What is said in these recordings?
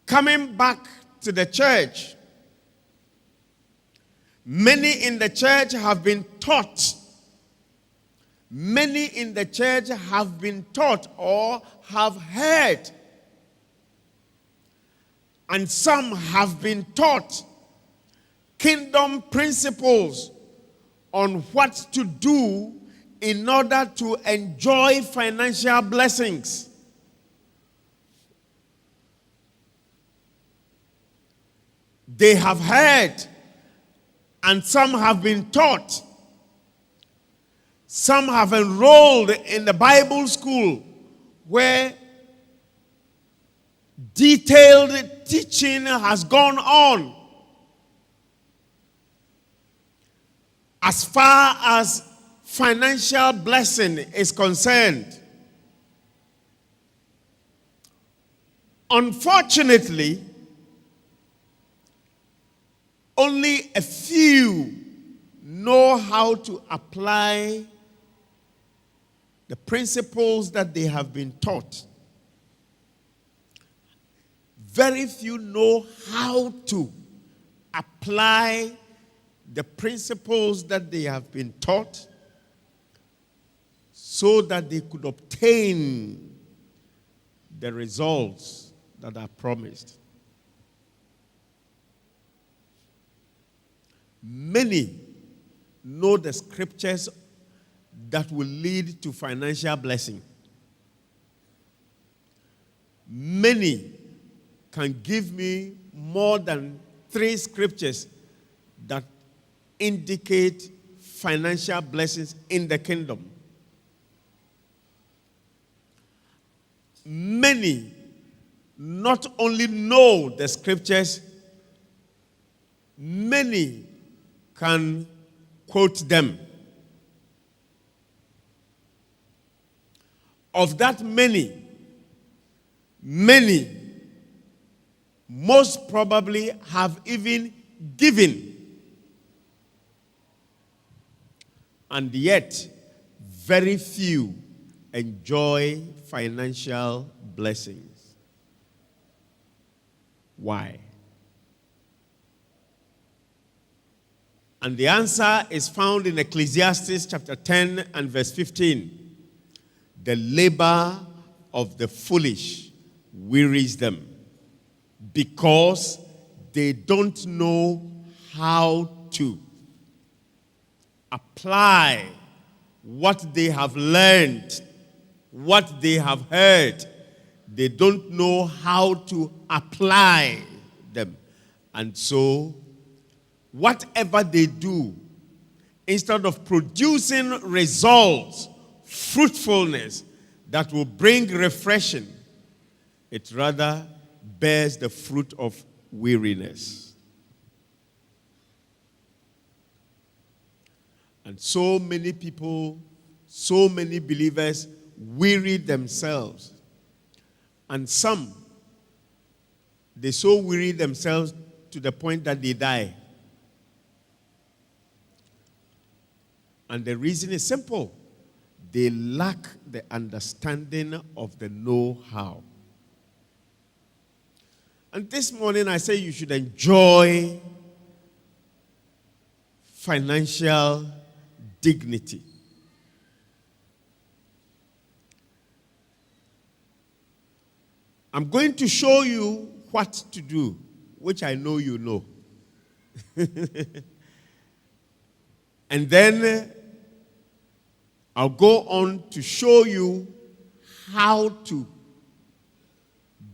coming back to the church, many in the church have been taught. Many in the church have been taught or have heard. And some have been taught kingdom principles on what to do in order to enjoy financial blessings. They have heard, and some have been taught. Some have enrolled in the Bible school where detailed teaching has gone on as far as financial blessing is concerned. Unfortunately, only a few know how to apply the principles that they have been taught. Very few know how to apply the principles that they have been taught so that they could obtain the results that are promised. Many know the scriptures that will lead to financial blessing. Many can give me more than 3 scriptures that indicate financial blessings in the kingdom. Many not only know the scriptures, many can quote them. Of that many, most probably have even given. And yet, very few enjoy financial blessings. Why? And the answer is found in Ecclesiastes chapter 10 and verse 15. The labor of the foolish wearies them because they don't know how to apply what they have learned, what they have heard. They don't know how to apply them. And so, whatever they do, instead of producing results, fruitfulness that will bring refreshing, it rather bears the fruit of weariness. And so many people, so many believers weary themselves. And some, they so weary themselves to the point that they die. And the reason is simple. They lack the understanding of the know-how. And this morning I say you should enjoy financial dignity. I'm going to show you what to do, which I know you know. And then I'll go on to show you how to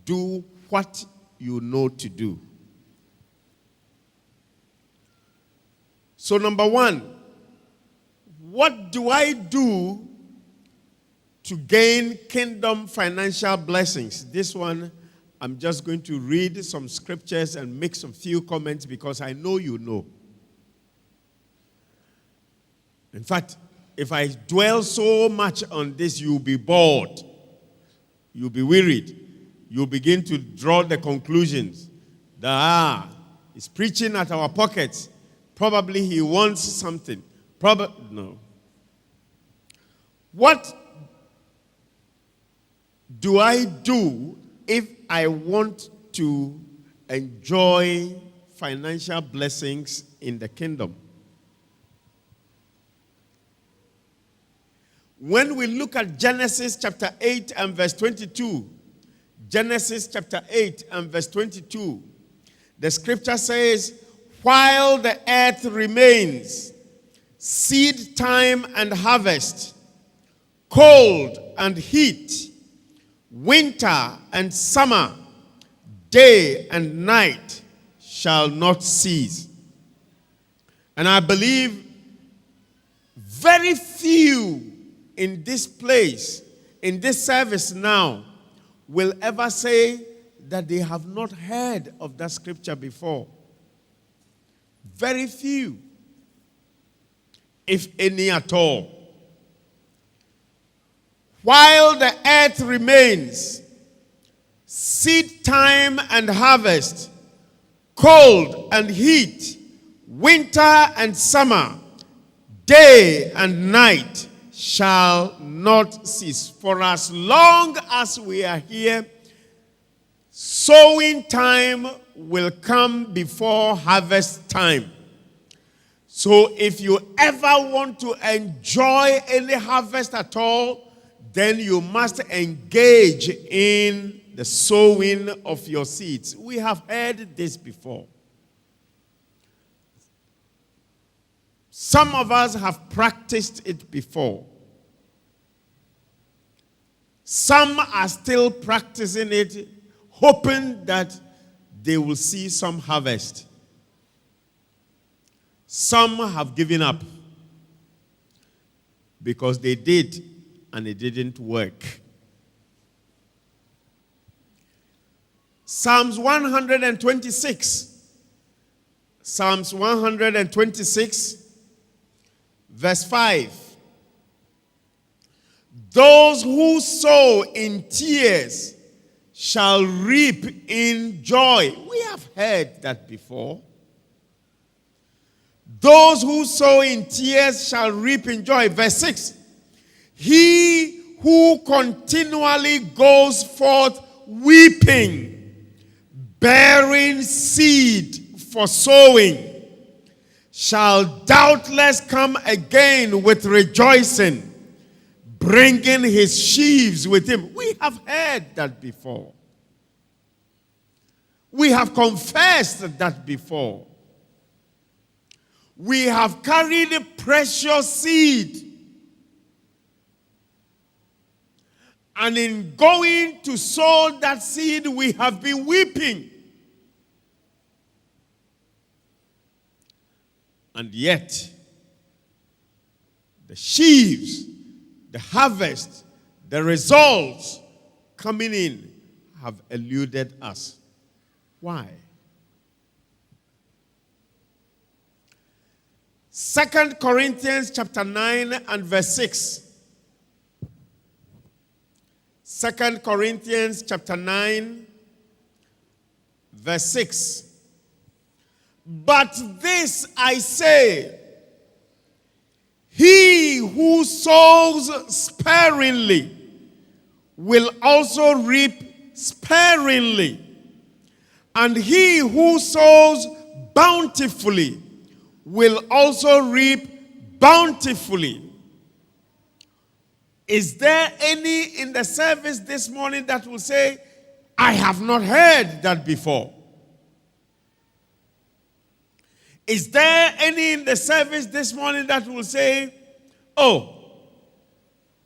do what you know to do. So number 1, what do I do to gain kingdom financial blessings? This one, I'm just going to read some scriptures and make some few comments because I know you know. In fact, if I dwell so much on this, you'll be bored. You'll be wearied. You'll begin to draw the conclusions that, he's preaching at our pockets. Probably he wants something. No. What do I do if I want to enjoy financial blessings in the kingdom. When we look at Genesis chapter 8 and verse 22, Genesis chapter 8 and verse 22, the scripture says, while the earth remains, seed time and harvest, cold and heat, winter and summer, day and night shall not cease. And I believe very few in this place, in this service now, will ever say that they have not heard of that scripture before. Very few, if any at all. While the earth remains, seed time and harvest, cold and heat, winter and summer, day and night shall not cease. For as long as we are here, sowing time will come before harvest time. So if you ever want to enjoy any harvest at all, then you must engage in the sowing of your seeds. We have heard this before. Some of us have practiced it before. Some are still practicing it, hoping that they will see some harvest. Some have given up because they did and it didn't work. Psalms 126. Psalms 126, verse 5. Those who sow in tears shall reap in joy. We have heard that before. Those who sow in tears shall reap in joy. Verse 6. He who continually goes forth weeping, bearing seed for sowing, shall doubtless come again with rejoicing, bringing his sheaves with him. We have heard that before. We have confessed that before. We have carried a precious seed. And in going to sow that seed, we have been weeping. And yet, the sheaves, the harvest, the results coming in have eluded us. Why? 2 Corinthians chapter 9 and verse 6. 2 Corinthians chapter 9, verse 6. But this I say, he who sows sparingly will also reap sparingly, and he who sows bountifully will also reap bountifully. Is there any in the service this morning that will say, I have not heard that before? Is there any in the service this morning that will say, oh,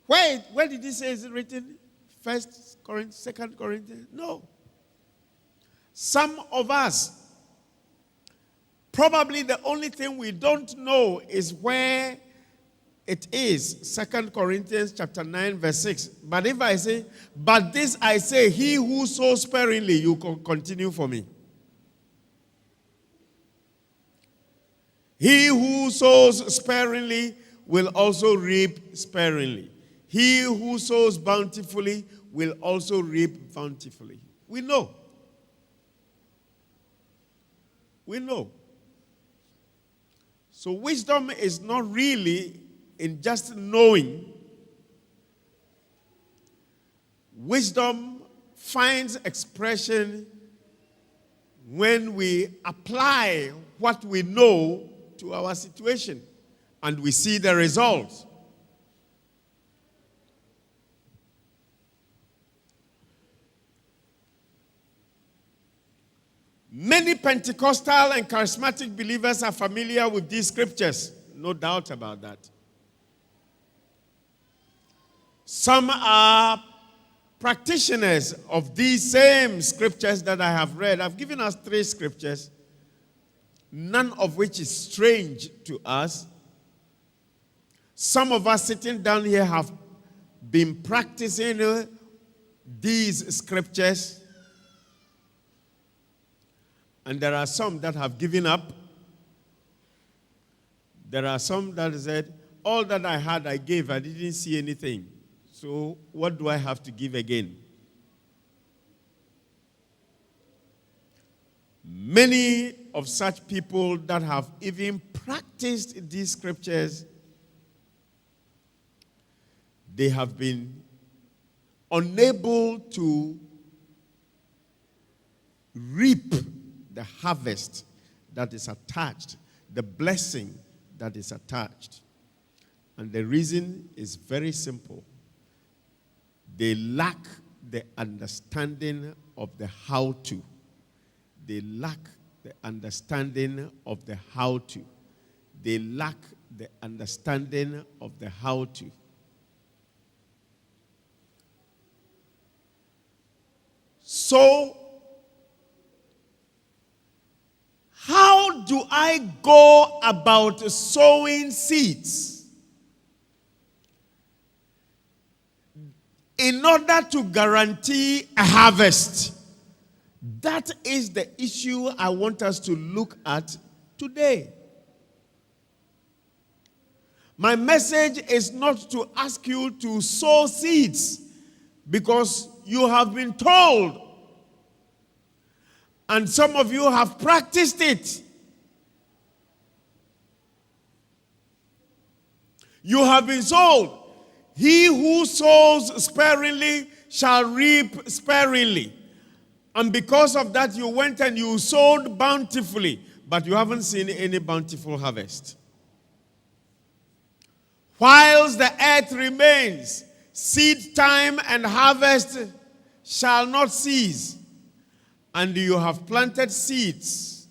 where did he say it's written? 1 Corinthians, 2 Corinthians? No. Some of us, probably the only thing we don't know is where it is. 2 Corinthians chapter 9, verse 6. But if I say, but this I say, he who sows sparingly, you can continue for me. He who sows sparingly will also reap sparingly. He who sows bountifully will also reap bountifully. We know. We know. So wisdom is not really in just knowing. Wisdom finds expression when we apply what we know to our situation and we see the results. Many Pentecostal and charismatic believers are familiar with these scriptures, no doubt about that. Some are practitioners of these same scriptures that I have read. I've given us 3 scriptures, none of which is strange to us. Some of us sitting down here have been practicing these scriptures, and there are some that have given up. There are some that said, all that I had I gave, I didn't see anything. So what do I have to give again? Many of such people that have even practiced these scriptures, they have been unable to reap the harvest that is attached, the blessing that is attached. And the reason is very simple. They lack the understanding of the how-to. They lack the understanding of the how-to. They lack the understanding of the how-to. So, how do I go about sowing seeds in order to guarantee a harvest? That is the issue I want us to look at today. My message is not to ask you to sow seeds because you have been told, and some of you have practiced it. You have been told, he who sows sparingly shall reap sparingly. And because of that, you went and you sowed bountifully, but you haven't seen any bountiful harvest. Whilst the earth remains, seed time and harvest shall not cease. And you have planted seeds.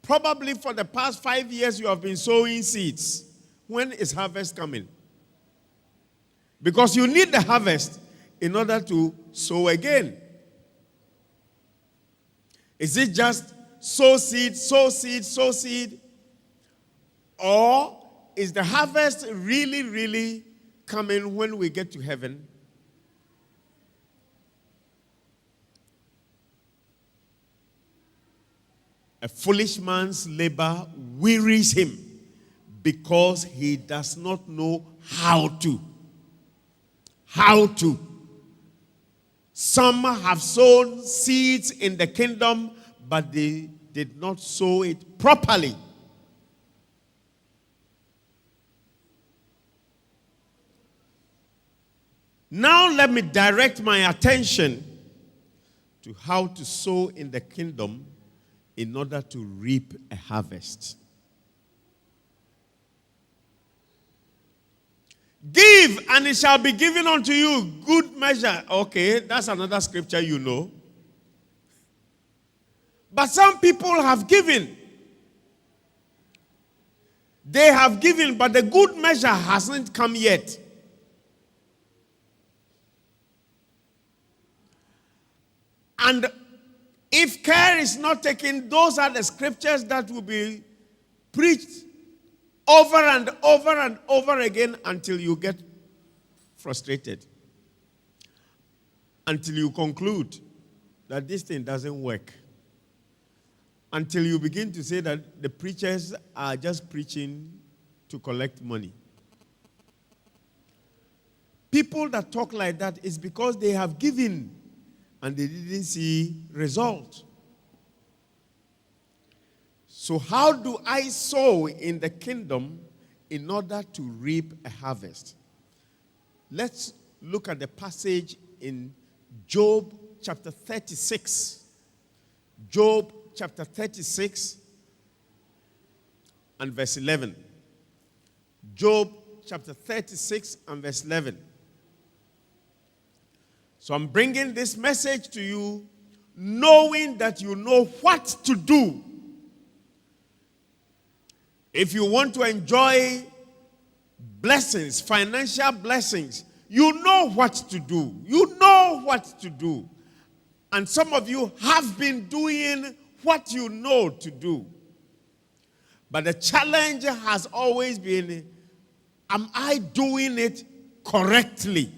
Probably for the past 5 years, you have been sowing seeds. When is harvest coming? Because you need the harvest in order to sow again. Is it just sow seed, sow seed, sow seed? Or is the harvest really, really coming when we get to heaven? A foolish man's labor wearies him because he does not know how to. How to. Some have sown seeds in the kingdom, but they did not sow it properly. Now let me direct my attention to how to sow in the kingdom in order to reap a harvest. Give, and it shall be given unto you, good measure. Okay, that's another scripture you know. But some people have given. They have given, but the good measure hasn't come yet. And if care is not taken, those are the scriptures that will be preached over and over and over again until you get frustrated. Until you conclude that this thing doesn't work. Until you begin to say that the preachers are just preaching to collect money. People that talk like that is because they have given and they didn't see result. So how do I sow in the kingdom in order to reap a harvest? Let's look at the passage in Job chapter 36. Job chapter 36 and verse 11. Job chapter 36 and verse 11. So I'm bringing this message to you knowing that you know what to do. If you want to enjoy blessings, financial blessings, you know what to do. You know what to do. And some of you have been doing what you know to do. But the challenge has always been, am I doing it correctly?